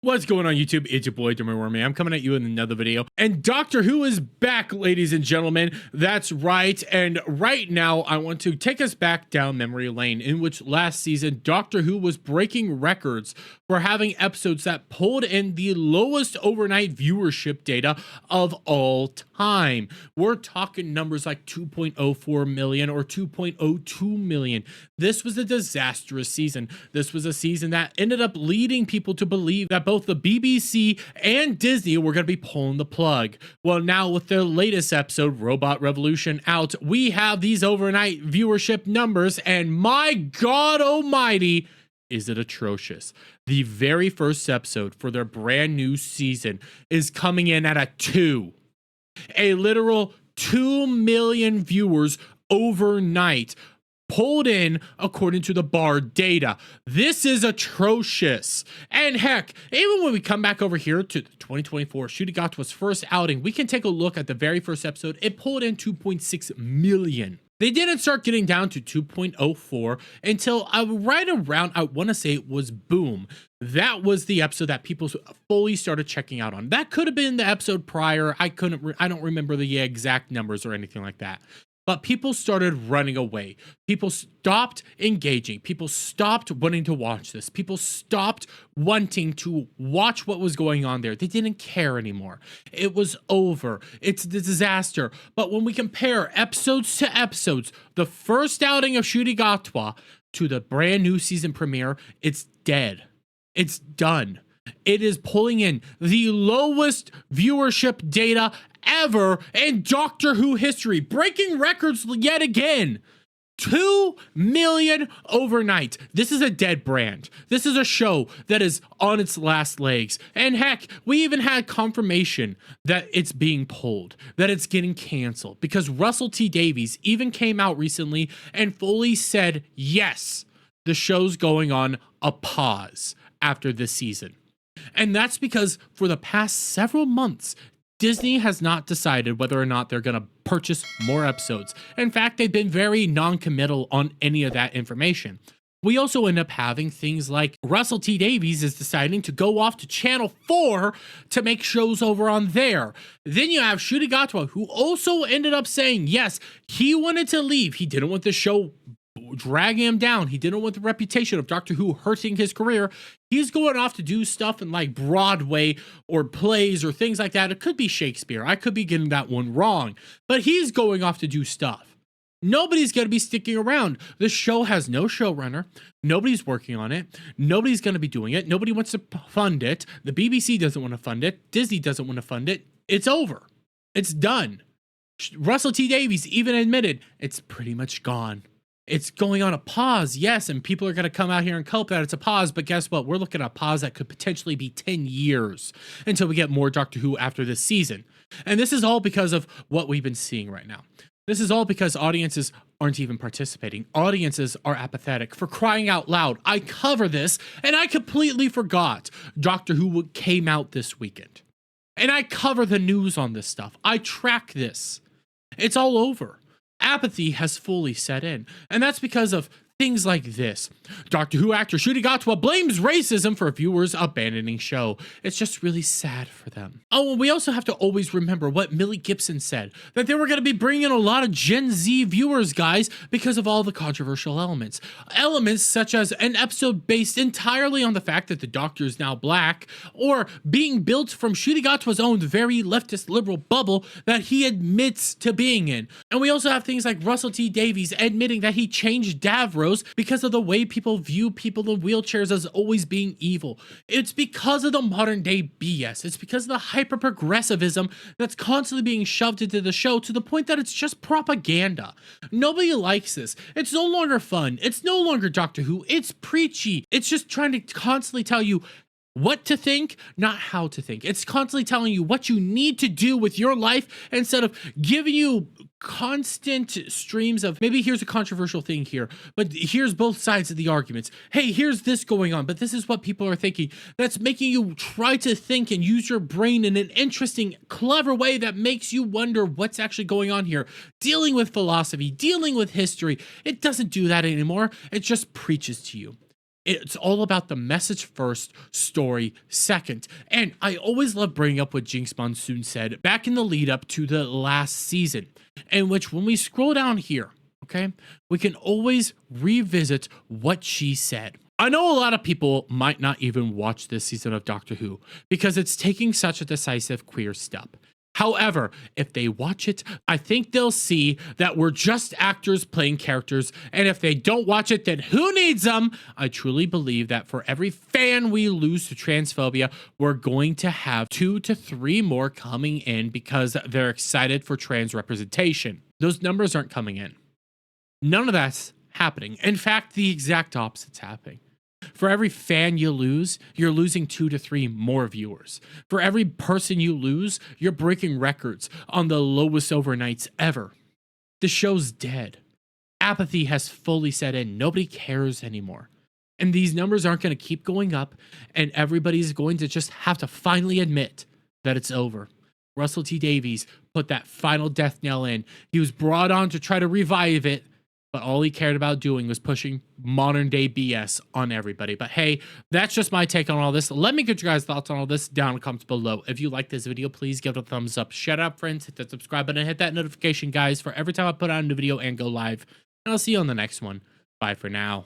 What's going on YouTube? It's your boy Wormy. I'm coming at you in another video, and Doctor Who is back, ladies and gentlemen. That's right. And right now I want to take us back down memory lane, in which last season Doctor Who was breaking records for having episodes that pulled in the lowest overnight viewership data of all time. We're talking numbers like 2.04 million or 2.02 million. This was a disastrous season. This was a season that ended up leading people to believe that both the BBC and Disney were going to be pulling the plug. Well, now with their latest episode, Robot Revolution, out, we have these overnight viewership numbers, and my God almighty, is it atrocious. The very first episode for their brand new season is coming in at a 2. A literal 2 million viewers overnight pulled in according to the bar data. This is atrocious. And heck, even when we come back over here to 2024 Shudigatwa's first outing, we can take a look at the very first episode. It pulled in 2.6 million. They didn't start getting down to 2.04 until right around, I want to say it was Boom. That was the episode that people fully started checking out on. That could have been the episode prior. I don't remember the exact numbers or anything like that. But people started running away. People stopped engaging. People stopped wanting to watch this. People stopped wanting to watch what was going on there. They didn't care anymore. It was over. It's a disaster. But when we compare episodes to episodes, the first outing of Shudigatwa to the brand new season premiere, it's dead. It's done. It is pulling in the lowest viewership data ever in Doctor Who history, breaking records yet again. 2 million overnight. This is a dead brand. This is a show that is on its last legs. And heck, we even had confirmation that it's being pulled, that it's getting canceled, because Russell T Davies even came out recently and fully said, yes, the show's going on a pause after this season. And that's because for the past several months, Disney has not decided whether or not they're going to purchase more episodes. In fact, they've been very non-committal on any of that information. We also end up having things like Russell T Davies is deciding to go off to Channel 4 to make shows over on there. Then you have Shudigatwa, who also ended up saying, yes, he wanted to leave. He didn't want the show dragging him down. He didn't want the reputation of Doctor Who hurting his career. He's going off to do stuff in like Broadway or plays or things like that. It could be Shakespeare. I could be getting that one wrong. But he's going off to do stuff. Nobody's going to be sticking around. The show has no showrunner. Nobody's working on it. Nobody's going to be doing it. Nobody wants to fund it. The BBC doesn't want to fund it. Disney doesn't want to fund it. It's over. It's done. Russell T Davies even admitted it's pretty much gone. It's going on a pause, yes, and people are going to come out here and cope that it's a pause, but guess what? We're looking at a pause that could potentially be 10 years until we get more Doctor Who after this season. And this is all because of what we've been seeing right now. This is all because audiences aren't even participating. Audiences are apathetic. For crying out loud, I cover this, and I completely forgot Doctor Who came out this weekend. And I cover the news on this stuff. I track this. It's all over. Apathy has fully set in, and that's because of things like this. Doctor Who actor Shudigatwa blames racism for viewers abandoning show. It's just really sad for them. Oh, and we also have to always remember what Millie Gibson said, that they were going to be bringing in a lot of Gen Z viewers, guys, because of all the controversial elements. Elements such as an episode based entirely on the fact that the Doctor is now black, or being built from Shudigatwa's own very leftist liberal bubble that he admits to being in. And we also have things like Russell T Davies admitting that he changed Davros because of the way people view people in wheelchairs as always being evil. It's because of the modern day BS. It's because of the hyper progressivism that's constantly being shoved into the show to the point that it's just propaganda. Nobody likes this. It's no longer fun. It's no longer Doctor Who. It's preachy. It's just trying to constantly tell you what to think, not how to think. It's constantly telling you what you need to do with your life instead of giving you constant streams of, maybe here's a controversial thing here, but here's both sides of the arguments. Hey, here's this going on, but this is what people are thinking. That's making you try to think and use your brain in an interesting, clever way that makes you wonder what's actually going on here. Dealing with philosophy, dealing with history. It doesn't do that anymore. It just preaches to you. It's all about the message first, story second. And I always love bringing up what Jinx Monsoon said back in the lead up to the last season, in which when we scroll down here, okay, we can always revisit what she said. I know a lot of people might not even watch this season of Doctor Who because it's taking such a decisive queer step. However, if they watch it, I think they'll see that we're just actors playing characters, and if they don't watch it, then who needs them? I truly believe that for every fan we lose to transphobia, we're going to have 2 to 3 more coming in because they're excited for trans representation. Those numbers aren't coming in. None of that's happening. In fact, the exact opposite's happening. For every fan you lose, you're losing 2 to 3 more viewers. For every person you lose, you're breaking records on the lowest overnights ever. The show's dead. Apathy has fully set in. Nobody cares anymore. And these numbers aren't going to keep going up, and everybody's going to just have to finally admit that it's over. Russell T Davies put that final death knell in. He was brought on to try to revive it, but all he cared about doing was pushing modern day BS on everybody. But hey, that's just my take on all this. Let me get your guys' thoughts on all this down in the comments below. If you like this video, please give it a thumbs up. Shut up, friends. Hit that subscribe button and hit that notification, guys, for every time I put out a new video and go live. And I'll see you on the next one. Bye for now.